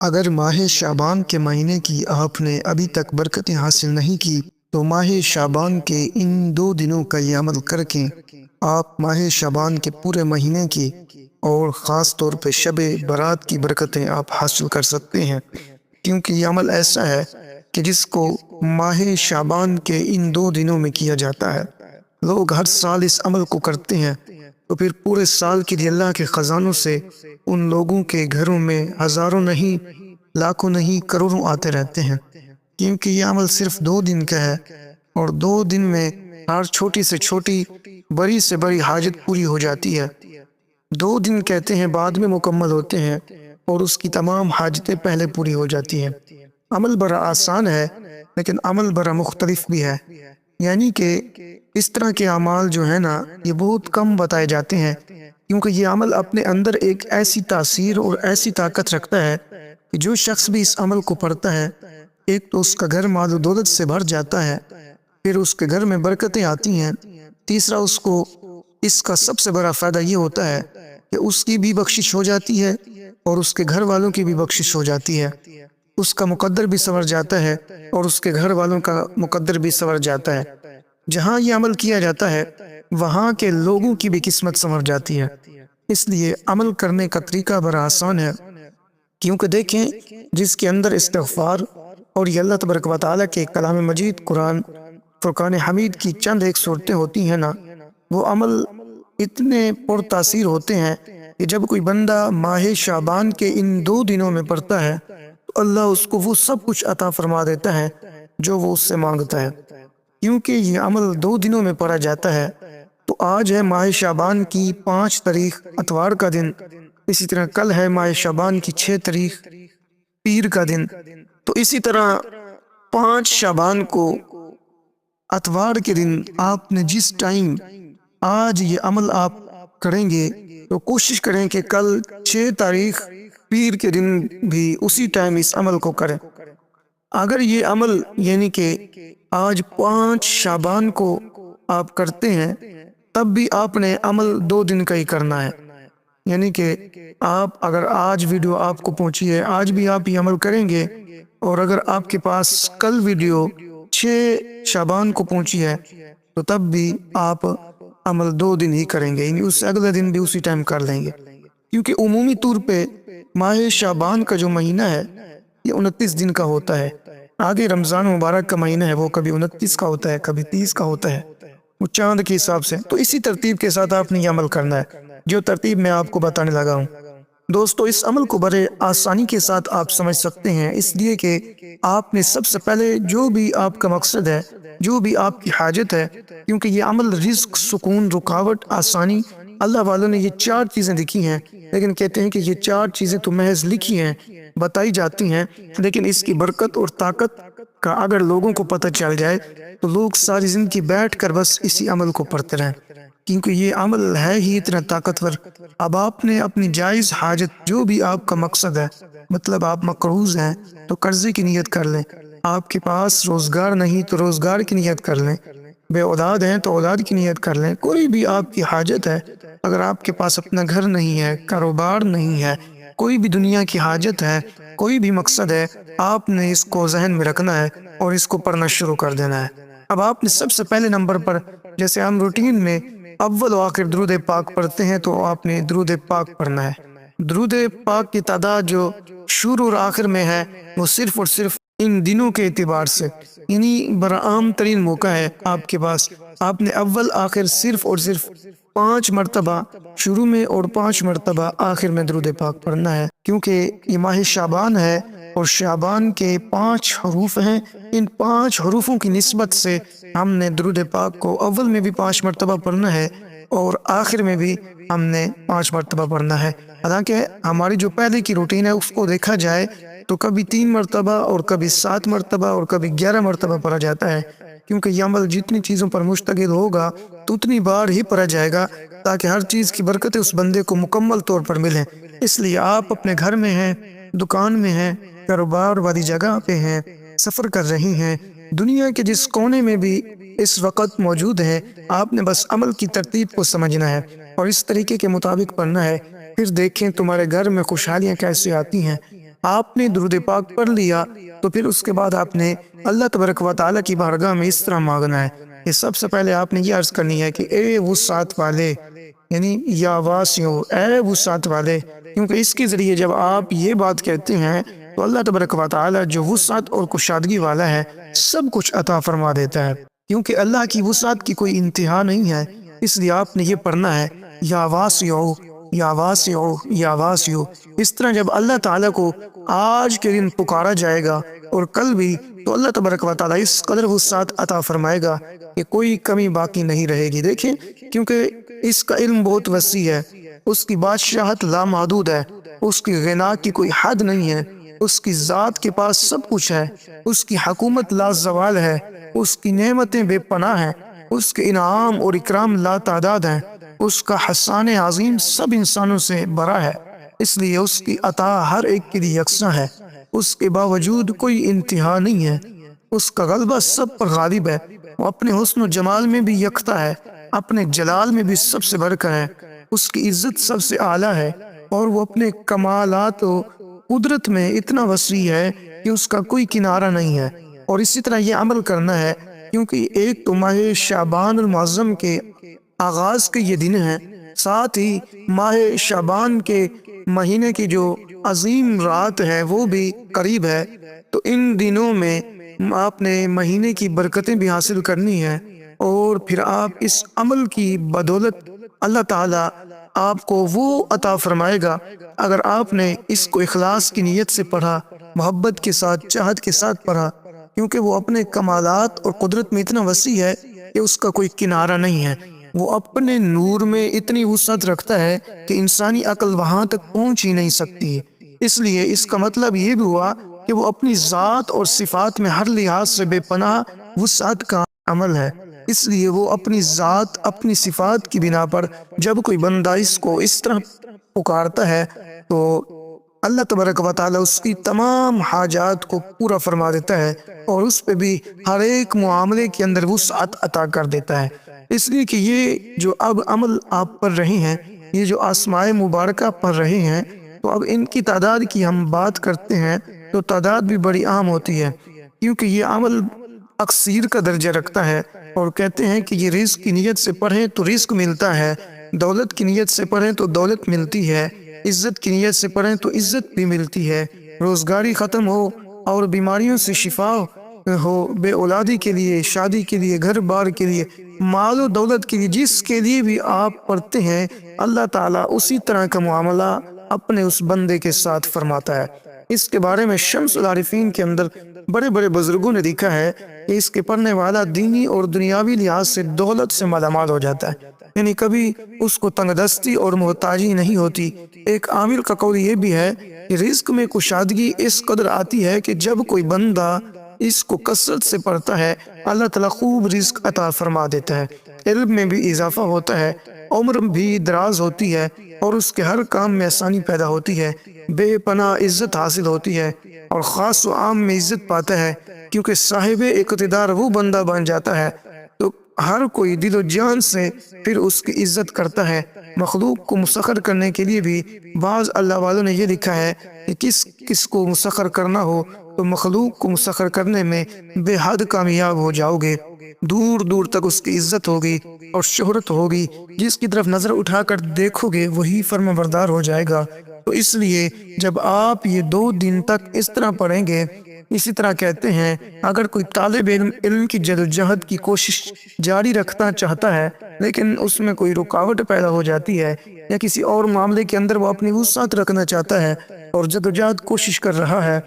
اگر ماہ شعبان کے مہینے کی آپ نے ابھی تک برکتیں حاصل نہیں کی تو ماہ شعبان کے ان 2 دنوں کا یہ عمل کر کے آپ ماہ شعبان کے پورے مہینے کی اور خاص طور پہ شب برات کی برکتیں آپ حاصل کر سکتے ہیں، کیونکہ یہ عمل ایسا ہے کہ جس کو ماہ شعبان کے ان 2 دنوں میں کیا جاتا ہے۔ لوگ ہر سال اس عمل کو کرتے ہیں تو پھر پورے سال کے لیے اللہ کے خزانوں سے ان لوگوں کے گھروں میں ہزاروں نہیں، لاکھوں نہیں، کروڑوں آتے رہتے ہیں، کیونکہ یہ عمل صرف 2 دن کا ہے، اور 2 دن میں ہر چھوٹی سے چھوٹی، بڑی سے بڑی حاجت پوری ہو جاتی ہے۔ 2 دن کہتے ہیں بعد میں مکمل ہوتے ہیں، اور اس کی تمام حاجتیں پہلے پوری ہو جاتی ہیں۔ عمل بڑا آسان ہے، لیکن عمل بڑا مختلف بھی ہے، یعنی کہ اس طرح کے اعمال جو ہیں نا، یہ بہت کم بتائے جاتے ہیں، کیونکہ یہ عمل اپنے اندر ایک ایسی تاثیر اور ایسی طاقت رکھتا ہے کہ جو شخص بھی اس عمل کو پڑھتا ہے، ایک تو اس کا گھر مال و دولت سے بھر جاتا ہے، پھر اس کے گھر میں برکتیں آتی ہیں، تیسرا اس کو اس کا سب سے بڑا فائدہ یہ ہوتا ہے کہ اس کی بھی بخشش ہو جاتی ہے اور اس کے گھر والوں کی بھی بخشش ہو جاتی ہے، اس کا مقدر بھی سنور جاتا ہے اور اس کے گھر والوں کا مقدر بھی سنور جاتا ہے۔ جہاں یہ عمل کیا جاتا ہے وہاں کے لوگوں کی بھی قسمت سنور جاتی ہے۔ اس لیے عمل کرنے کا طریقہ بڑا آسان ہے، کیونکہ دیکھیں جس کے اندر استغفار اور یہ اللہ تبارک و تعالیٰ کے کلام مجید قرآن فرقان حمید کی چند ایک صورتیں ہوتی ہیں نا، وہ عمل اتنے پر تاثیر ہوتے ہیں کہ جب کوئی بندہ ماہ شعبان کے ان 2 دنوں میں پڑھتا ہے تو اللہ اس کو وہ سب کچھ عطا فرما دیتا ہے جو وہ اس سے مانگتا ہے، کیونکہ یہ عمل 2 دنوں میں پڑھا جاتا ہے۔ تو آج ہے ماہ شعبان کی 5 تاریخ اتوار کا دن، اسی طرح کل ہے ماہ شعبان کی 6 تاریخ پیر کا دن، تو اسی طرح 5 شعبان کو اتوار کے دن آپ نے جس ٹائم آج یہ عمل آپ کریں گے تو کوشش کریں کہ کل 6 تاریخ پیر کے دن بھی اسی ٹائم اس عمل کو کریں۔ اگر یہ عمل یعنی کہ آج 5 شعبان کو آپ کرتے ہیں تب بھی آپ نے عمل 2 دن کا ہی کرنا ہے، یعنی کہ آپ اگر آج ویڈیو آپ کو پہنچی ہے آج بھی آپ یہ عمل کریں گے، اور اگر آپ کے پاس کل ویڈیو 6 شعبان کو پہنچی ہے تو تب بھی آپ عمل 2 دن ہی کریں گے، یعنی اس سے اگلے دن بھی اسی ٹائم کر لیں گے، کیونکہ عمومی طور پہ ماہ شعبان کا جو مہینہ ہے یہ 29 دن کا ہوتا ہے۔ آگے رمضان مبارک کا مہینہ ہے، وہ کبھی 29 کا ہوتا ہے، کبھی 30 کا ہوتا ہے، وہ چاند کے حساب سے۔ تو اسی ترتیب کے ساتھ آپ نے یہ عمل کرنا ہے جو ترتیب میں آپ کو بتانے لگا ہوں۔ دوستو اس عمل کو بڑے آسانی کے ساتھ آپ سمجھ سکتے ہیں، اس لیے کہ آپ نے سب سے پہلے جو بھی آپ کا مقصد ہے، جو بھی آپ کی حاجت ہے، کیونکہ یہ عمل رزق، سکون، رکاوٹ، آسانی، اللہ والوں نے یہ 4 چیزیں لکھی ہیں، لیکن کہتے ہیں کہ یہ 4 چیزیں تو محض لکھی ہیں، بتائی جاتی ہیں، لیکن اس کی برکت اور طاقت کا اگر لوگوں کو پتہ چل جائے تو لوگ ساری زندگی بیٹھ کر بس اسی عمل کو پڑھتے رہیں، کیونکہ یہ عمل ہے ہی اتنا طاقتور۔ اب آپ نے اپنی جائز حاجت جو بھی آپ کا مقصد ہے، مطلب آپ مقروض ہیں تو قرضے کی نیت کر لیں، آپ کے پاس روزگار نہیں تو روزگار کی نیت کر لیں، بے اولاد ہیں تو اولاد کی نیت کر لیں، کوئی بھی آپ کی حاجت ہے، اگر آپ کے پاس اپنا گھر نہیں ہے، کاروبار نہیں ہے، کوئی بھی دنیا کی حاجت ہے، کوئی بھی مقصد ہے، آپ نے اس کو ذہن میں رکھنا ہے اور اس کو پڑھنا شروع کر دینا ہے۔ اب آپ نے سب سے پہلے نمبر پر، جیسے ہم روٹین میں اول و آخر درود پاک پڑھتے ہیں، تو آپ نے درود پاک پڑھنا ہے۔ درود پاک کی تعداد جو شروع اور آخر میں ہے وہ صرف اور صرف ان دنوں کے اعتبار سے، یعنی بڑا عام ترین موقع ہے آپ کے پاس، آپ نے اول آخر صرف اور صرف 5 مرتبہ شروع میں اور 5 مرتبہ آخر میں درود پاک پڑھنا ہے، کیونکہ یہ ماہ شعبان ہے اور شعبان کے 5 حروف ہیں، ان 5 حروفوں کی نسبت سے ہم نے درود پاک کو اول میں بھی 5 مرتبہ پڑھنا ہے اور آخر میں بھی ہم نے 5 مرتبہ پڑھنا ہے۔ حالانکہ ہماری جو پہلے کی روٹین ہے اس کو دیکھا جائے تو کبھی 3 مرتبہ اور کبھی 7 مرتبہ اور کبھی 11 مرتبہ پڑھا جاتا ہے، کیونکہ یہ عمل جتنی چیزوں پر مشتمل ہوگا تو اتنی بار ہی پڑھا جائے گا تاکہ ہر چیز کی برکتیں اس بندے کو مکمل طور پر ملیں۔ اس لیے آپ اپنے گھر میں ہیں، دکان میں ہیں، کاروبار والی جگہ پہ ہیں، سفر کر رہی ہیں، دنیا کے جس کونے میں بھی اس وقت موجود ہیں، آپ نے بس عمل کی ترتیب کو سمجھنا ہے اور اس طریقے کے مطابق پڑھنا ہے، پھر دیکھیں تمہارے گھر میں خوشحالیاں کیسے آتی ہیں۔ آپ نے درود پاک پڑھ لیا تو پھر اس کے بعد آپ نے اللہ تبارک و تعالیٰ کی بارگاہ میں اس طرح مانگنا ہے کہ سب سے پہلے آپ نے یہ عرض کرنی ہے کہ اے وسعت والے، یعنی یا واسعو، اے وسعت والے، کیونکہ اس کے ذریعے جب آپ یہ بات کہتے ہیں تو اللہ تبارک و تعالیٰ جو وسعت اور کشادگی والا ہے سب کچھ عطا فرما دیتا ہے، کیونکہ اللہ کی وسعت کی کوئی انتہا نہیں ہے۔ اس لیے آپ نے یہ پڑھنا ہے یا واسعو یا واسعو یا واسعو۔ اس طرح جب اللہ تعالیٰ کو آج کے دن پکارا جائے گا اور کل بھی، تو اللہ تبارک و تعالیٰ اس قدر وسعت عطا فرمائے گا کہ کوئی کمی باقی نہیں رہے گی۔ دیکھیں، کیونکہ اس کا علم بہت وسیع ہے، اس کی بادشاہت لامحدود ہے، اس کی غنا کی کوئی حد نہیں ہے، اس کی ذات کے پاس سب کچھ ہے، اس کی حکومت لازوال ہے، اس کی نعمتیں بے پناہ ہیں، اس کے انعام اور اکرام لا تعداد ہیں، اس کا حسان عظیم سب انسانوں سے بڑا ہے، اس لیے اس کی عطا ہر ایک کے لیے یکساں ہے، اس کے باوجود کوئی انتہا نہیں ہے، اس کا غلبہ سب پر غالب ہے، وہ اپنے حسن و جمال میں بھی یکتا ہے، اپنے جلال میں بھی سب سے بڑھ کر ہے، اس کی عزت سب سے اعلیٰ ہے، اور وہ اپنے کمالات و قدرت میں اتنا وسیع ہے کہ اس کا کوئی کنارہ نہیں ہے۔ اور اسی طرح یہ عمل کرنا ہے، کیونکہ ایک تو ماہ شعبان المعظم کے آغاز کے یہ دن ہیں، ساتھ ہی ماہ شعبان کے مہینے کی جو عظیم رات ہے وہ بھی قریب ہے، تو ان دنوں میں آپ نے مہینے کی برکتیں بھی حاصل کرنی ہے، اور پھر آپ اس عمل کی بدولت اللہ تعالیٰ آپ کو وہ عطا فرمائے گا اگر آپ نے اس کو اخلاص کی نیت سے پڑھا، محبت کے ساتھ، چاہت کے ساتھ پڑھا، کیونکہ وہ اپنے کمالات اور قدرت میں اتنا وسیع ہے کہ اس کا کوئی کنارہ نہیں ہے، وہ اپنے نور میں اتنی وسعت رکھتا ہے کہ انسانی عقل وہاں تک پہنچ ہی نہیں سکتی ہے۔ اس لیے اس کا مطلب یہ بھی ہوا کہ وہ اپنی ذات اور صفات میں ہر لحاظ سے بے پناہ وسعت کا عمل ہے، اس لیے وہ اپنی ذات، اپنی صفات کی بنا پر جب کوئی بندہ اس کو اس طرح پکارتا ہے تو اللہ تبارک و تعالیٰ اس کی تمام حاجات کو پورا فرما دیتا ہے، اور اس پہ بھی ہر ایک معاملے کے اندر وسعت عطا کر دیتا ہے۔ اس لیے کہ یہ جو اب عمل آپ پڑھ رہے ہیں، یہ جو اسماء مبارکہ پڑھ رہے ہیں، تو اب ان کی تعداد کی ہم بات کرتے ہیں تو تعداد بھی بڑی عام ہوتی ہے، کیونکہ یہ عمل اکثیر کا درجہ رکھتا ہے، اور کہتے ہیں کہ یہ رزق کی نیت سے پڑھیں تو رزق ملتا ہے، دولت کی نیت سے پڑھیں تو دولت ملتی ہے، عزت کی نیت سے پڑھیں تو عزت بھی ملتی ہے، روزگاری ختم ہو اور بیماریوں سے شفا ہو، بے اولادی کے لیے، شادی کے لیے، گھر بار کے لیے، مال و دولت کے لیے، جس کے لیے بھی آپ پڑھتے ہیں، اللہ تعالیٰ اسی طرح کا معاملہ اپنے اس بندے کے ساتھ فرماتا ہے۔ اس کے بارے میں شمس العارفین کے اندر بڑے بڑے بزرگوں نے لکھا ہے کہ اس کے پڑھنے والا دینی اور دنیاوی لحاظ سے دولت سے مالا مال ہو جاتا ہے، یعنی کبھی اس کو تنگ دستی اور محتاجی نہیں ہوتی۔ ایک عامل کا قول یہ بھی ہے کہ رزق میں کشادگی اس قدر آتی ہے کہ جب کوئی بندہ اس کو کثرت سے پڑھتا ہے، اللہ تعالیٰ خوب رزق عطا فرما دیتا ہے، علم میں بھی اضافہ ہوتا ہے، عمر بھی دراز ہوتی ہے، اور اس کے ہر کام میں آسانی پیدا ہوتی ہے، بے پناہ عزت حاصل ہوتی ہے، اور خاص و عام میں عزت پاتا ہے، کیونکہ صاحب اقتدار وہ بندہ بن جاتا ہے تو ہر کوئی دل و جان سے پھر اس کی عزت کرتا ہے۔ مخلوق کو مسخر کرنے کے لیے بھی بعض اللہ والوں نے یہ لکھا ہے کہ کس کس کو مسخر کرنا ہو تو مخلوق کو مسخر کرنے میں بے حد کامیاب ہو جاؤ گے، دور دور تک اس کی عزت ہوگی اور شہرت ہوگی، جس کی طرف نظر اٹھا کر دیکھو گے وہی فرما بردار ہو جائے گا۔ تو اس لیے جب آپ یہ 2 دن تک اس طرح پڑھیں گے، اسی طرح کہتے ہیں اگر کوئی طالب علم کی جدوجہد کی کوشش جاری رکھنا چاہتا ہے لیکن اس میں کوئی رکاوٹ پیدا ہو جاتی ہے، یا کسی اور معاملے کے اندر وہ اپنی وسعت رکھنا چاہتا ہے اور جدوجہد کوشش کر رہا ہے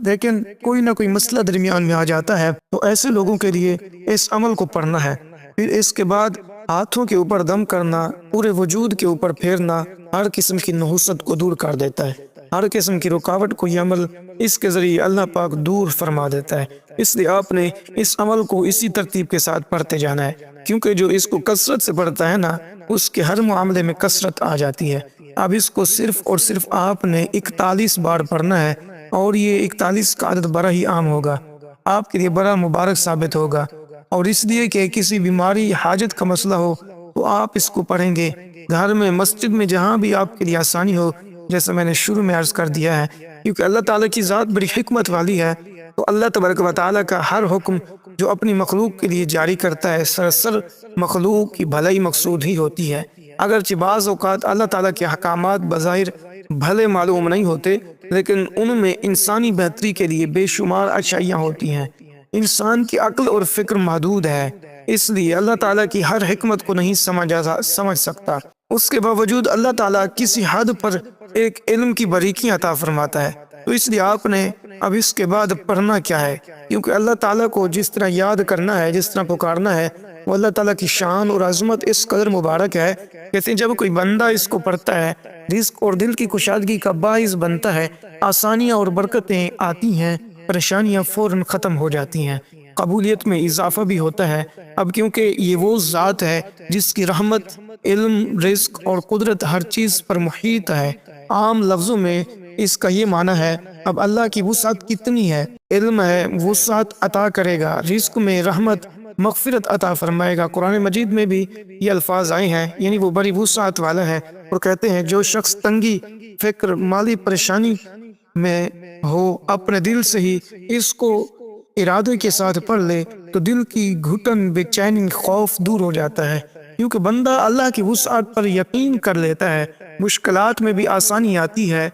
لیکن کوئی نہ کوئی مسئلہ درمیان میں آ جاتا ہے، تو ایسے لوگوں کے لیے اس عمل کو پڑھنا ہے۔ پھر اس کے بعد ہاتھوں کے اوپر دم کرنا، پورے وجود کے اوپر پھیرنا ہر قسم کی نحوست کو دور کر دیتا ہے، ہر قسم کی رکاوٹ کو یہ عمل اس کے ذریعے اللہ پاک دور فرما دیتا ہے۔ اس لیے آپ نے اس عمل کو اسی ترتیب کے ساتھ پڑھتے جانا ہے، کیونکہ جو اس کو کثرت سے پڑھتا ہے نا، اس کے ہر معاملے میں کثرت آ جاتی ہے۔ اب اس کو صرف اور صرف آپ نے 41 بار پڑھنا ہے، اور یہ 41 کا عدد بڑا ہی عام ہوگا، آپ کے لیے بڑا مبارک ثابت ہوگا، اور اس لیے کہ کسی بیماری، حاجت کا مسئلہ ہو تو آپ اس کو پڑھیں گے، گھر میں، مسجد میں، جہاں بھی آپ کے لیے آسانی ہو، جیسا میں نے شروع میں عرض کر دیا ہے کیونکہ اللہ تعالیٰ کی ذات بڑی حکمت والی ہے، تو اللہ تبارک و تعالیٰ کا ہر حکم جو اپنی مخلوق کے لیے جاری کرتا ہے سراسر مخلوق کی بھلائی مقصود ہی ہوتی ہے۔ اگرچہ بعض اوقات اللہ تعالیٰ کے احکامات بظاہر بھلے معلوم نہیں ہوتے، لیکن ان میں انسانی بہتری کے لیے بے شمار اچھائیاں ہوتی ہیں۔ انسان کی عقل اور فکر محدود ہے، اس لیے اللہ تعالیٰ کی ہر حکمت کو نہیں سمجھ سکتا۔ اس کے باوجود اللہ تعالیٰ کسی حد پر ایک علم کی باریکیاں عطا فرماتا ہے، تو اس لیے آپ نے اب اس کے بعد پڑھنا کیا ہے، کیونکہ اللہ تعالیٰ کو جس طرح یاد کرنا ہے، جس طرح پکارنا ہے، وہ اللہ تعالیٰ کی شان اور عظمت اس قدر مبارک ہے، کہتے ہیں جب کوئی بندہ اس کو پڑھتا ہے، رزق اور دل کی کشادگی کا باعث بنتا ہے، آسانیاں اور برکتیں آتی ہیں، پریشانیاں فوراً ختم ہو جاتی ہیں، قبولیت میں اضافہ بھی ہوتا ہے۔ اب کیونکہ یہ وہ ذات ہے جس کی رحمت، علم، رزق اور قدرت ہر چیز پر محیط ہے۔ عام لفظوں میں اس کا یہ معنی ہے، اب اللہ کی وسعت کتنی ہے، علم ہے وسعت عطا کرے گا، رزق میں رحمت مغفرت عطا فرمائے گا۔ قرآن مجید میں بھی یہ الفاظ آئے ہیں، یعنی وہ بڑی وسعت والا ہے، اور کہتے ہیں جو شخص تنگی فکر مالی پریشانی میں ہو، اپنے دل سے ہی اس کو ارادے کے ساتھ پڑھ لے تو دل کی گھٹن بے چینی خوف دور ہو جاتا ہے، کیونکہ بندہ اللہ کی وسعت پر یقین کر لیتا ہے۔ مشکلات میں بھی آسانی آتی ہے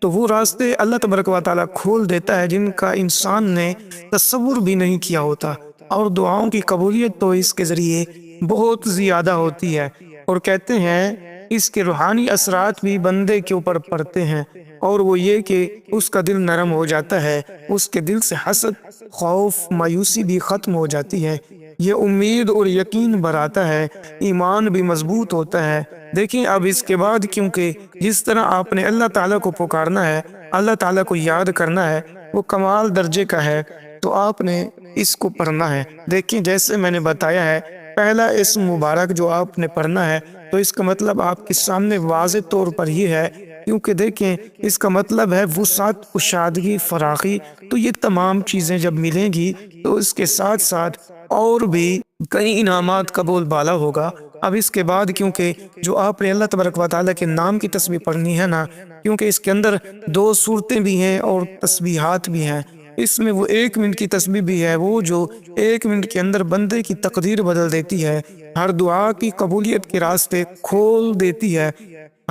تو وہ راستے اللہ تبارک و تعالیٰ کھول دیتا ہے جن کا انسان نے تصور بھی نہیں کیا ہوتا، اور دعاؤں کی قبولیت تو اس کے ذریعے بہت زیادہ ہوتی ہے۔ اور کہتے ہیں اس کے روحانی اثرات بھی بندے کے اوپر پڑتے ہیں، اور وہ یہ کہ اس کا دل نرم ہو جاتا ہے، اس کے دل سے حسد، خوف، مایوسی بھی ختم ہو جاتی ہے، یہ امید اور یقین بڑھاتا ہے، ایمان بھی مضبوط ہوتا ہے۔ دیکھیں اب اس کے بعد کیونکہ جس طرح آپ نے اللہ تعالیٰ کو پکارنا ہے، اللہ تعالیٰ کو یاد کرنا ہے، وہ کمال درجے کا ہے، تو آپ نے اس کو پڑھنا ہے۔ دیکھیں جیسے میں نے بتایا ہے، پہلا اسم مبارک جو آپ نے پڑھنا ہے، تو اس کا مطلب آپ کے سامنے واضح طور پر یہ ہے، کیونکہ دیکھیں اس کا مطلب ہے وسعت، کشادگی، فراخی، تو یہ تمام چیزیں جب ملیں گی تو اس کے ساتھ ساتھ اور بھی کئی انعامات کا بول بالا ہوگا۔ اب اس کے بعد کیونکہ جو آپ نے اللہ تبارک و تعالیٰ کے نام کی تسبیح پڑھنی ہے نا، کیونکہ اس کے اندر 2 صورتیں بھی ہیں اور تسبیحات بھی ہیں، اس میں وہ 1 منٹ کی تسبیح بھی ہے، وہ جو 1 منٹ کے اندر بندے کی تقدیر بدل دیتی ہے، ہر دعا کی قبولیت کے راستے کھول دیتی ہے،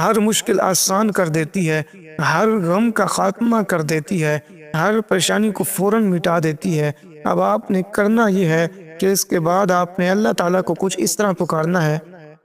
ہر مشکل آسان کر دیتی ہے، ہر غم کا خاتمہ کر دیتی ہے، ہر پریشانی کو فوراً مٹا دیتی ہے۔ اب آپ نے کرنا یہ ہے کہ اس کے بعد آپ نے اللہ تعالیٰ کو کچھ اس طرح پکارنا ہے،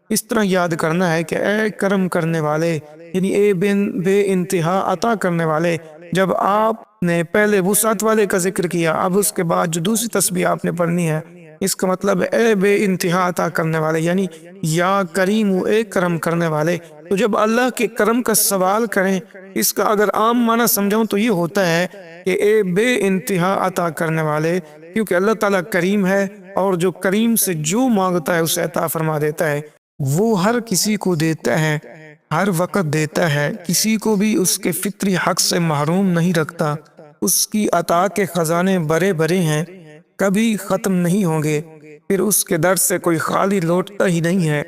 اس طرح یاد کرنا ہے کہ اے کرم کرنے والے، یعنی اے بے انتہا عطا کرنے والے۔ جب آپ نے پہلے وسعت والے کا ذکر کیا، اب اس کے بعد جو دوسری تسبیح آپ نے پڑھنی ہے، اس کا مطلب اے بے انتہا عطا کرنے والے، یعنی یا کریم اے کرم کرنے والے۔ تو جب اللہ کے کرم کا سوال کریں، اس کا اگر عام معنی سمجھاؤں تو یہ ہوتا ہے کہ اے بے انتہا عطا کرنے والے، کیونکہ اللہ تعالیٰ کریم ہے، اور جو کریم سے جو مانگتا ہے اسے عطا فرما دیتا ہے، وہ ہر کسی کو دیتا ہے، ہر وقت دیتا ہے، کسی کو بھی اس کے فطری حق سے محروم نہیں رکھتا۔ اس کی عطا کے خزانے بڑے بڑے ہیں، کبھی ختم نہیں ہوں گے، پھر اس کے در سے کوئی خالی لوٹتا ہی نہیں ہے،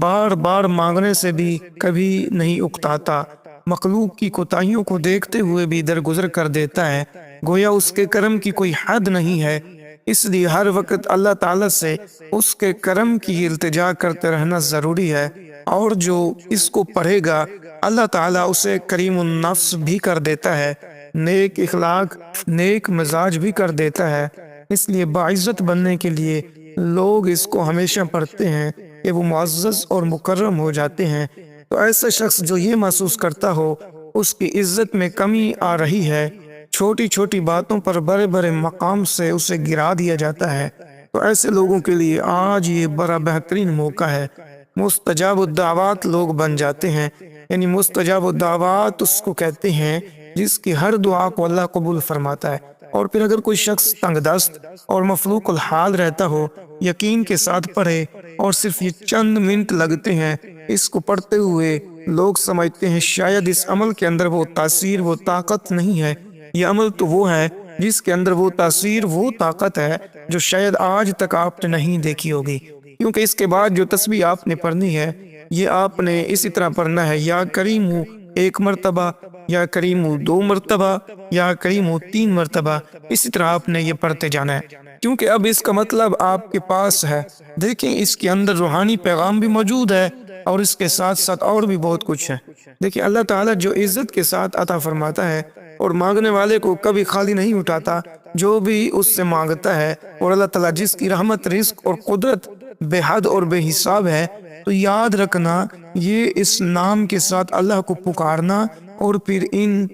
بار بار مانگنے سے بھی کبھی نہیں اکتاتا، مخلوق کی کوتاہیوں کو دیکھتے ہوئے بھی درگزر کر دیتا ہے، گویا اس کے کرم کی کوئی حد نہیں ہے۔ اس لیے ہر وقت اللہ تعالیٰ سے اس کے کرم کی التجا کرتے رہنا ضروری ہے، اور جو اس کو پڑھے گا اللہ تعالیٰ اسے کریم النفس بھی کر دیتا ہے، نیک اخلاق، نیک مزاج بھی کر دیتا ہے۔ اس لیے باعزت بننے کے لیے لوگ اس کو ہمیشہ پڑھتے ہیں کہ وہ معزز اور مکرم ہو جاتے ہیں۔ تو ایسا شخص جو یہ محسوس کرتا ہو اس کی عزت میں کمی آ رہی ہے، چھوٹی چھوٹی باتوں پر بڑے بڑے مقام سے اسے گرا دیا جاتا ہے، تو ایسے لوگوں کے لیے آج یہ بڑا بہترین موقع ہے، مستجاب الدعوات لوگ بن جاتے ہیں۔ یعنی مستجاب الدعوات اس کو کہتے ہیں جس کی ہر دعا کو اللہ قبول فرماتا ہے۔ اور پھر اگر کوئی شخص تنگ دست اور مفلوق الحال رہتا ہو، یقین کے ساتھ پڑھے، اور صرف یہ چند منٹ لگتے ہیں اس کو پڑھتے ہوئے، لوگ سمجھتے ہیں شاید اس عمل کے اندر وہ تاثیر، وہ طاقت نہیں ہے۔ یہ عمل تو وہ ہے جس کے اندر وہ تاثیر، وہ طاقت ہے جو شاید آج تک آپ نے نہیں دیکھی ہوگی، کیونکہ اس کے بعد جو تسبیح آپ نے پڑھنی ہے یہ آپ نے اسی طرح پڑھنا ہے، یا کریم ہوں ایک مرتبہ، یا کریم 2 مرتبہ، یا کریم 3 مرتبہ، اسی طرح آپ نے یہ پڑھتے جانا ہے، کیونکہ اب اس کا مطلب آپ کے پاس ہے۔ دیکھیں اس کے اندر روحانی پیغام بھی موجود ہے اور اس کے ساتھ ساتھ اور بھی بہت کچھ ہے۔ دیکھیں اللہ تعالیٰ جو عزت کے ساتھ عطا فرماتا ہے اور مانگنے والے کو کبھی خالی نہیں اٹھاتا، جو بھی اس سے مانگتا ہے، اور اللہ تعالیٰ جس کی رحمت، رزق اور قدرت بے حد اور بے حساب ہے، تو یاد رکھنا یہ اس نام کے ساتھ اللہ کو پکارنا، اور پھر ان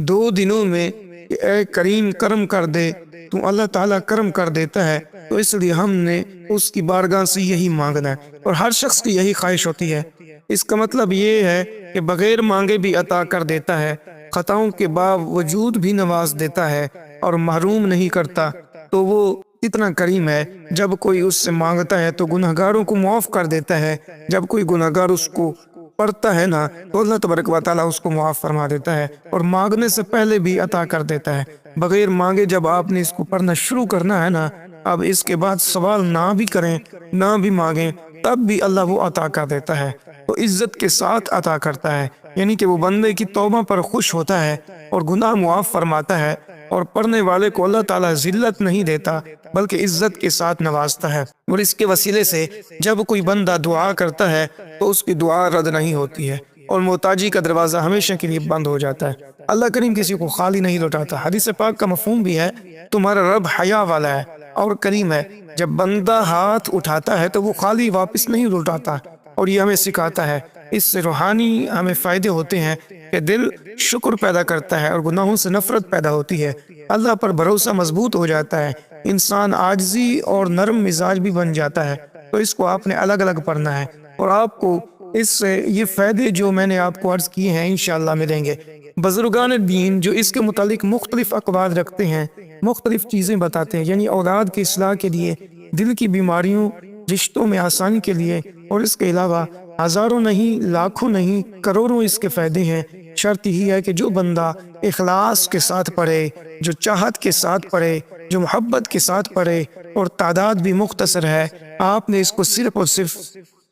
2 دنوں میں کہ اے کریم کرم کر دے، تو اللہ تعالیٰ کرم کر دیتا ہے، تو اس لیے ہم نے اس کی بارگاہ سے یہی مانگنا ہے، اور ہر شخص کی یہی خواہش ہوتی ہے۔ اس کا مطلب یہ ہے کہ بغیر مانگے بھی عطا کر دیتا ہے، خطاؤں کے باوجود بھی نواز دیتا ہے اور محروم نہیں کرتا، تو وہ اتنا کریم ہے۔ جب کوئی اس سے مانگتا ہے تو گناہگاروں کو معاف کر دیتا ہے، جب کوئی گناہگار اس کو پڑھتا ہے نا تو اللہ تبارک و تعالیٰ اس کو معاف فرما دیتا ہے، اور مانگنے سے پہلے بھی عطا کر دیتا ہے۔ بغیر مانگے جب آپ نے اس کو پڑھنا شروع کرنا ہے نا، اب اس کے بعد سوال نہ بھی کریں، نہ بھی مانگیں، تب بھی اللہ وہ عطا کر دیتا ہے، تو عزت کے ساتھ عطا کرتا ہے، یعنی کہ وہ بندے کی توبہ پر خوش ہوتا ہے اور گناہ معاف فرماتا ہے، اور پڑھنے والے کو اللہ تعالیٰ ذلت نہیں دیتا بلکہ عزت کے ساتھ نوازتا ہے، اور اس کے وسیلے سے جب کوئی بندہ دعا کرتا ہے تو اس کی دعا رد نہیں ہوتی ہے، اور محتاجی کا دروازہ ہمیشہ کے لیے بند ہو جاتا ہے۔ اللہ کریم کسی کو خالی نہیں لوٹاتا۔ حدیث پاک کا مفہوم بھی ہے، تمہارا رب حیا والا ہے اور کریم ہے، جب بندہ ہاتھ اٹھاتا ہے تو وہ خالی واپس نہیں لوٹاتا، اور یہ ہمیں سکھاتا ہے۔ اس سے روحانی ہمیں فائدے ہوتے ہیں کہ دل شکر پیدا کرتا ہے اور گناہوں سے نفرت پیدا ہوتی ہے، اللہ پر بھروسہ مضبوط ہو جاتا ہے، انسان عاجزی اور نرم مزاج بھی بن جاتا ہے۔ تو اس کو آپ نے الگ الگ پڑھنا ہے، اور آپ کو اس سے یہ فائدے جو میں نے آپ کو عرض کیے ہیں انشاءاللہ ملیں گے۔ بزرگان دین جو اس کے متعلق مختلف اقوال رکھتے ہیں، مختلف چیزیں بتاتے ہیں، یعنی اولاد کی اصلاح کے لیے، دل کی بیماریوں، رشتوں میں آسانی کے لیے، اور اس کے علاوہ ہزاروں نہیں، لاکھوں نہیں، کروڑوں اس کے فائدے ہیں۔ شرط ہی ہے کہ جو بندہ اخلاص کے ساتھ پڑھے، جو چاہت کے ساتھ پڑھے، جو محبت کے ساتھ پڑھے، اور تعداد بھی مختصر ہے، آپ نے اس کو صرف اور صرف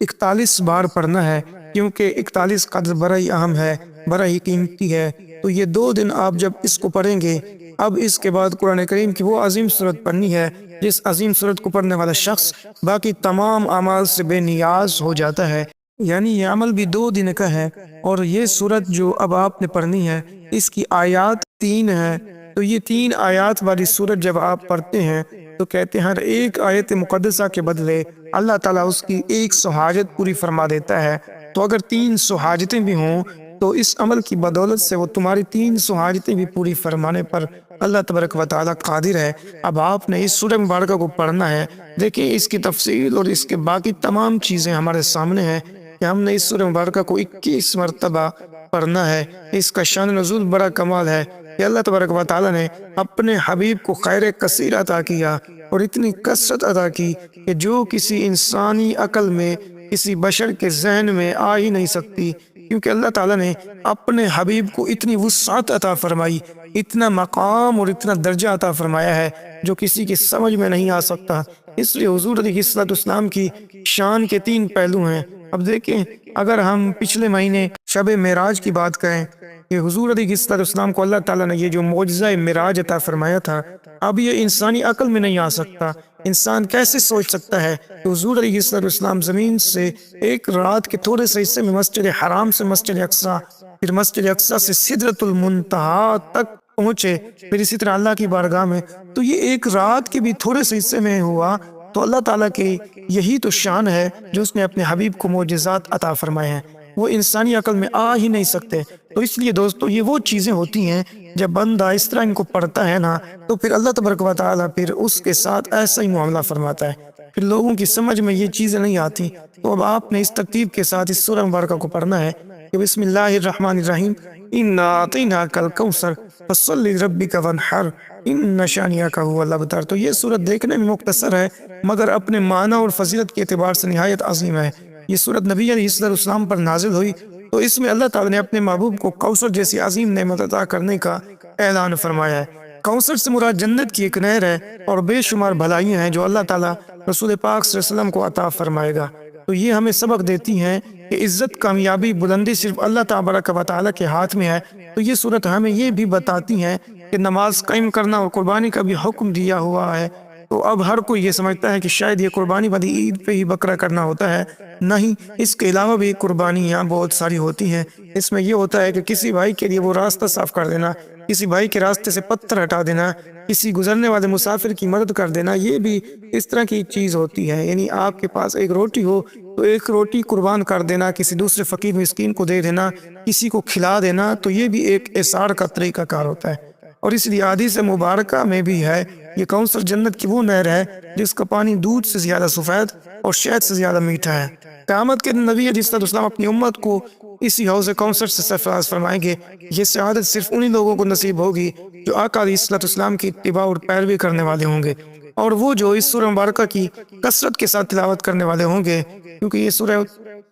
41 بار پڑھنا ہے، کیونکہ 41 قدر بڑا ہی اہم ہے، بڑا ہی قیمتی ہے۔ تو یہ 2 دن آپ جب اس کو پڑھیں گے، اب اس کے بعد قرآن کریم کی وہ عظیم صورت پڑھنی ہے جس عظیم صورت کو پڑھنے والا شخص باقی تمام اعمال سے بے نیاز ہو جاتا ہے، یعنی یہ عمل بھی 2 دن کا ہے۔ اور یہ صورت جو اب آپ نے پڑھنی ہے، اس کی آیات 3 ہیں، تو یہ 3 آیات والی صورت جب آپ پڑھتے ہیں تو کہتے ہیں ہر ایک آیت مقدسہ کے بدلے اللہ تعالیٰ اس کی 100 حاجت پوری فرما دیتا ہے۔ تو اگر 300 حاجتیں بھی ہوں تو اس عمل کی بدولت سے وہ تمہاری 300 حاجتیں بھی پوری فرمانے پر اللہ تبارک و تعالیٰ قادر ہے۔ اب آپ نے اس سورہ مبارکہ کو پڑھنا ہے۔ دیکھیں اس کی تفصیل اور اس کے باقی تمام چیزیں ہمارے سامنے ہیں کہ ہم نے اس سورہ مبارکہ کو 21 مرتبہ پڑھنا ہے۔ اس کا شان نزول بڑا کمال ہے کہ اللہ تبارک و تعالیٰ نے اپنے حبیب کو خیر کثیر عطا کیا اور اتنی کثرت عطا کی کہ جو کسی انسانی عقل میں، کسی بشر کے ذہن میں آ ہی نہیں سکتی، کیونکہ اللہ تعالیٰ نے اپنے حبیب کو اتنی وسعت عطا فرمائی، اتنا مقام اور اتنا درجہ عطا فرمایا ہے جو کسی کی سمجھ میں نہیں آ سکتا۔ اس لیے حضور علیہ الصلوۃ والسلام کی شان کے 3 پہلو ہیں۔ اب دیکھیں اگر ہم پچھلے مہینے شب معراج کی بات کریں کہ حضور علیہ الصلوۃ والسلام کو اللہ تعالیٰ نے یہ جو معجزہ معراج عطا فرمایا تھا، اب یہ انسانی عقل میں نہیں آ سکتا۔ انسان کیسے سوچ سکتا ہے کہ حضور علیہ الصلوۃ والسلام زمین سے ایک رات کے تھوڑے سے حصے میں مسجد حرام سے مسجد اقصیٰ، پھر مسجد اقصیٰ سے سدرۃ المنتہا تک پہنچے، پھر اسی طرح اللہ کی بارگاہ میں، تو یہ ایک رات کے بھی تھوڑے سے حصے میں ہوا۔ تو اللہ تعالیٰ کی یہی تو شان ہے جو اس نے اپنے حبیب کو معجزات عطا فرمائے ہیں، وہ انسانی عقل میں آ ہی نہیں سکتے۔ تو اس لیے دوستو یہ وہ چیزیں ہوتی ہیں جب بندہ اس طرح ان کو پڑھتا ہے نا، تو پھر اللہ تبارک و تعالیٰ پھر اس کے ساتھ ایسا ہی معاملہ فرماتا ہے، پھر لوگوں کی سمجھ میں یہ چیزیں نہیں آتی۔ تو اب آپ نے اس ترتیب کے ساتھ اس سورہ مبارکہ کو پڑھنا ہے کہ بسم اللہ الرحمن الرحیم، انا اعطیناک الکوثر فصل لربک وانحر ان شانئک ھو الابتر۔ تو یہ سورت دیکھنے میں مختصر ہے مگر اپنے معنی اور فضیلت کے اعتبار سے نہایت عظیم ہے۔ یہ سورت نبی علیہ الصلوۃ والسلام پر نازل ہوئی، تو اس میں اللہ تعالیٰ نے اپنے محبوب کو کوثر جیسی عظیم نعمت عطا کرنے کا اعلان فرمایا ہے۔ کوثر سے مراد جنت کی ایک نہر ہے اور بے شمار بھلائیاں ہیں جو اللہ تعالیٰ رسول پاک صلی اللہ علیہ وسلم کو عطا فرمائے گا۔ تو یہ ہمیں سبق دیتی ہیں کہ عزت، کامیابی، بلندی صرف اللہ تبارک و تعالیٰ کے ہاتھ میں ہے۔ تو یہ صورت ہمیں یہ بھی بتاتی ہیں کہ نماز قائم کرنا اور قربانی کا بھی حکم دیا ہوا ہے۔ تو اب ہر کوئی یہ سمجھتا ہے کہ شاید یہ قربانی والی عید پہ ہی بکرا کرنا ہوتا ہے، نہیں، اس کے علاوہ بھی قربانیاں بہت ساری ہوتی ہیں۔ اس میں یہ ہوتا ہے کہ کسی بھائی کے لیے وہ راستہ صاف کر دینا، کسی بھائی کے راستے سے پتھر ہٹا دینا، کسی گزرنے والے مسافر کی مدد کر دینا، یہ بھی اس طرح کی چیز ہوتی ہے۔ یعنی آپ کے پاس ایک روٹی ہو تو ایک روٹی قربان کر دینا، کسی دوسرے فقیر مسکین کو دے دینا، کسی کو کھلا دینا، تو یہ بھی ایک احسان کا طریقہ کار ہوتا ہے۔ اور اس لیے حدیث مبارکہ میں بھی ہے، یہ کوثر جنت کی وہ نہر ہے جس کا پانی دودھ سے زیادہ سفید اور شہد سے زیادہ میٹھا ہے۔ قیامت کے دن نبی علیہ السلام اپنی امت کو اسی حوض کوثر سے سرفراز فرمائیں گے۔ یہ سعادت صرف انہی لوگوں کو نصیب ہوگی جو آقا علیہ السلام کی اتباع اور پیروی کرنے والے ہوں گے، اور وہ جو اس سورہ مبارکہ کی کثرت کے ساتھ تلاوت کرنے والے ہوں گے، کیونکہ یہ سورہ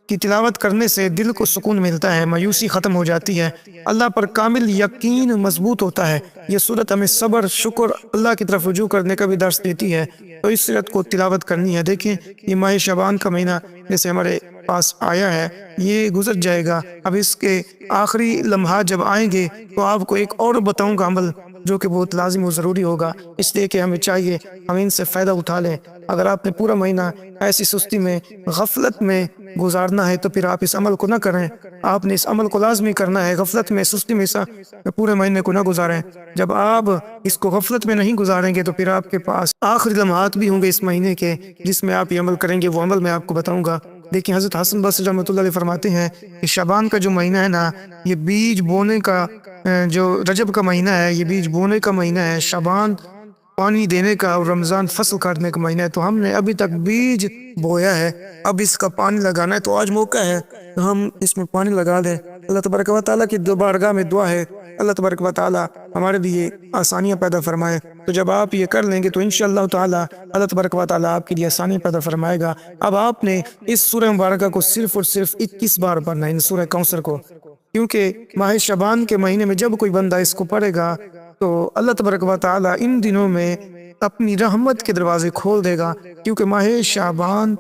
کی تلاوت کرنے سے دل کو سکون ملتا ہے، مایوسی ختم ہو جاتی ہے، اللہ پر کامل یقین مضبوط ہوتا ہے۔ یہ سورت ہمیں صبر، شکر، اللہ کی طرف رجوع کرنے کا بھی درس دیتی ہے، تو اس سورت کو تلاوت کرنی ہے۔ دیکھیں، یہ ماہ شعبان کا مہینہ جیسے ہمارے پاس آیا ہے، یہ گزر جائے گا، اب اس کے آخری لمحات جب آئیں گے تو آپ کو ایک اور بتاؤں گا عمل جو کہ بہت لازم و ضروری ہوگا، اس لیے کہ ہمیں چاہیے ہم ان سے فائدہ اٹھا لیں۔ اگر آپ نے پورا مہینہ ایسی سستی میں، غفلت میں گزارنا ہے تو پھر آپ اس عمل کو نہ کریں، آپ نے اس عمل کو لازمی کرنا ہے، غفلت میں، سستی میں پورے مہینے کو نہ گزاریں۔ جب آپ اس کو غفلت میں نہیں گزاریں گے تو پھر آپ کے پاس آخری لمحات بھی ہوں گے اس مہینے کے جس میں آپ یہ عمل کریں گے، وہ عمل میں آپ کو بتاؤں گا۔ دیکھیں، حضرت حسن بصری رحمۃ اللہ علیہ فرماتے ہیں کہ شعبان کا جو مہینہ ہے نا، یہ بیج بونے کا، جو رجب کا مہینہ ہے یہ بیج بونے کا مہینہ ہے، شعبان پانی دینے کا، اور رمضان فصل کاٹنے کا مہینہ ہے۔ تو ہم نے ابھی تک بیج بویا ہے، اب اس کا پانی لگانا ہے، تو آج موقع ہے تو ہم اس میں پانی لگا دیں۔ اللہ تبارک و تعالیٰ کی بارگاہ میں دعا ہے، اللہ تبارک و تعالیٰ ہمارے لیے آسانیاں پیدا فرمائے۔ تو جب آپ یہ کر لیں گے تو انشاءاللہ تعالیٰ اللہ تبارک و تعالیٰ آپ کے لیے آسانیاں پیدا فرمائے گا۔ اب آپ نے اس سورہ مبارکہ کو صرف اور صرف 21 بار پڑھنا ہے، سورہ کوثر کو، کیونکہ ماہ شعبان کے مہینے میں جب کوئی بندہ اس کو پڑھے گا تو اللہ تبارک و تعالیٰ ان دنوں میں اپنی رحمت کے دروازے کھول دے گا، کیونکہ ماہ شعبان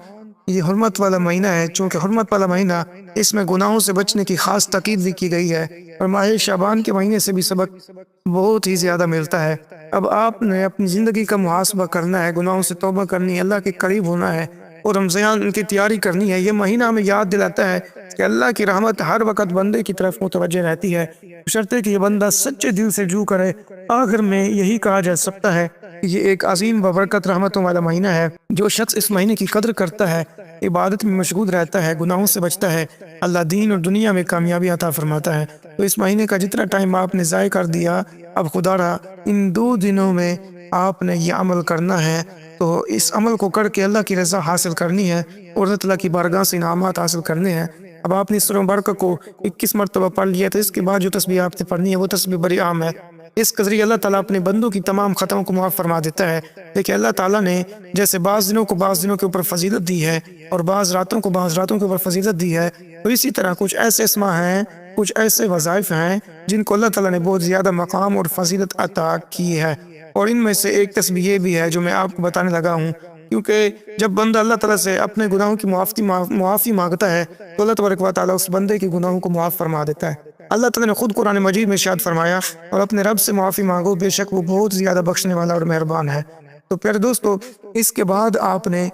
یہ حرمت والا مہینہ ہے۔ چونکہ حرمت والا مہینہ، اس میں گناہوں سے بچنے کی خاص تاکید بھی کی گئی ہے، اور ماہ شعبان کے مہینے سے بھی سبق بہت ہی زیادہ ملتا ہے۔ اب آپ نے اپنی زندگی کا محاسبہ کرنا ہے، گناہوں سے توبہ کرنی ہے، اللہ کے قریب ہونا ہے، اور رمضان کی تیاری کرنی ہے۔ یہ مہینہ ہمیں یاد دلاتا ہے کہ اللہ کی رحمت ہر وقت بندے کی طرف متوجہ رہتی ہے، بشرطے کہ یہ بندہ سچے دل سے رجوع کرے۔ آخر میں یہی کہا جا سکتا ہے کہ یہ ایک عظیم ببرکت رحمتوں والا مہینہ ہے۔ جو شخص اس مہینے کی قدر کرتا ہے، عبادت میں مشغول رہتا ہے، گناہوں سے بچتا ہے، اللہ دین اور دنیا میں کامیابی عطا فرماتا ہے۔ تو اس مہینے کا جتنا ٹائم آپ نے ضائع کر دیا، اب خدا را ان 2 دنوں میں آپ نے یہ عمل کرنا ہے، تو اس عمل کو کر کے اللہ کی رضا حاصل کرنی ہے اور اللہ تعالیٰ کی بارگاہ سے انعامات حاصل کرنے ہیں۔ اب آپ نے سورہ مبارکہ کو 21 مرتبہ پڑھ لیا، تو اس کے بعد جو تسبیح آپ نے پڑھنی ہے وہ تسبیح بڑی عام ہے۔ اس کے ذریعے اللہ تعالیٰ اپنے بندوں کی تمام خطاؤں کو معاف فرما دیتا ہے۔ لیکن اللہ تعالیٰ نے جیسے بعض دنوں کو بعض دنوں کے اوپر فضیلت دی ہے اور بعض راتوں کو بعض راتوں کے اوپر فضیلت دی ہے، تو اسی طرح کچھ ایسے اسماء ہیں، کچھ ایسے وظائف ہیں جن کو اللہ تعالیٰ نے بہت زیادہ مقام اور فضیلت عطا کی ہے، اور ان میں سے ایک تسبیح یہ بھی ہے جو میں آپ کو بتانے لگا ہوں۔ کیونکہ جب بندہ اللہ تعالیٰ سے اپنے گناہوں کی معافی مانگتا ہے تو اللہ تبارک و تعالیٰ اس بندے کے گناہوں کو معاف فرما دیتا ہے۔ اللہ تعالیٰ نے خود قرآن مجید میں ارشاد فرمایا، اور اپنے رب سے معافی مانگو، بے شک وہ بہت زیادہ بخشنے والا اور مہربان ہے۔ تو پیارے دوستو، اس کے بعد آپ نے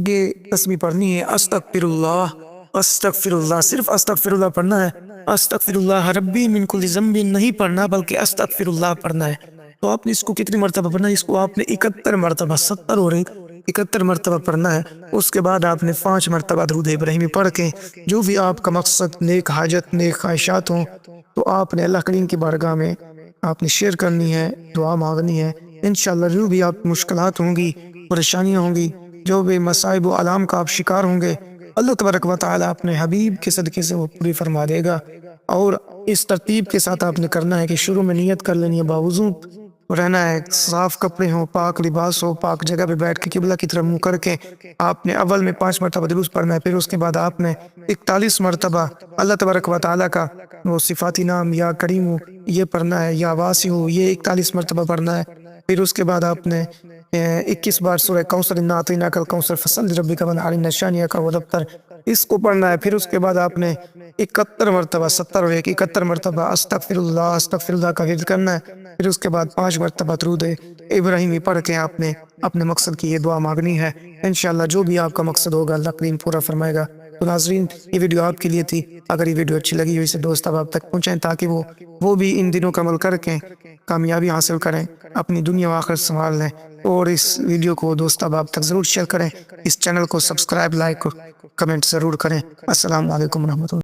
یہ تسبیح پڑھنی ہے، استغفر اللہ، استغفر اللہ، صرف استغفر اللہ پڑھنا ہے۔ استغفر اللہ ربی من کل ذنب نہیں پڑھنا، بلکہ استغفر اللہ پڑھنا ہے۔ تو آپ نے اس کو کتنی مرتبہ پڑھنا ہے؟ اس کو آپ نے 71 مرتبہ، 70 اور 71 مرتبہ پڑھنا ہے۔ اس کے بعد آپ نے 5 مرتبہ درود ابراہیمی پڑھ کے جو بھی آپ کا مقصد، نیک حاجت، نیک خواہشات ہوں، تو آپ نے اللہ کریم کی بارگاہ میں آپ نے شیئر کرنی ہے، دعا مانگنی ہے۔ انشاءاللہ جو بھی آپ مشکلات ہوں گی، پریشانیاں ہوں گی، جو بھی مصائب و آلام کا آپ شکار ہوں گے، اللہ تبارک و تعالیٰ اپنے حبیب کے صدقے سے وہ پوری فرما دے گا۔ اور اس ترتیب کے ساتھ آپ نے کرنا ہے کہ شروع میں نیت کر لینی ہے، باوضو رہنا ہے، صاف کپڑے ہوں، پاک لباس ہو، پاک جگہ پہ بیٹھ کے قبلہ کی طرف منہ کر کے آپ نے اول میں 5 مرتبہ درود پڑھنا ہے۔ پھر اس کے بعد آپ نے 41 مرتبہ اللہ تبارک و تعالیٰ کا وہ صفاتی نام، یا کریم ہو یہ پڑھنا ہے، یا واسی ہو یہ 41 مرتبہ پڑھنا ہے۔ پھر اس کے بعد آپ نے 21 بار سورہ کوثر انا اعطیناک الکوثر فصلی لربک وانحر ان شانئک هو الابتر، اس کو پڑھنا ہے۔ پھر اس کے بعد آپ نے 71 مرتبہ 70 اور 71 مرتبہ استغفر اللہ کا ورد کرنا ہے۔ پھر اس کے بعد 5 مرتبہ درود ابراہیمی پڑھ کے آپ نے اپنے مقصد کی یہ دعا مانگنی ہے۔ انشاءاللہ جو بھی آپ کا مقصد ہوگا اللہ کریم پورا فرمائے گا۔ تو ناظرین یہ ویڈیو آپ کے لیے تھی، اگر یہ ویڈیو اچھی لگی ہو اسے دوست احباب تک پہنچائیں تاکہ وہ بھی ان دنوں کا عمل کر کے کامیابی حاصل کریں، اپنی دنیا و آخرت سنبھال لیں۔ اور اس ویڈیو کو دوست احباب تک ضرور شیئر کریں، اس چینل کو سبسکرائب، لائک، کمنٹ ضرور کریں۔ السلام علیکم ورحمۃ اللہ۔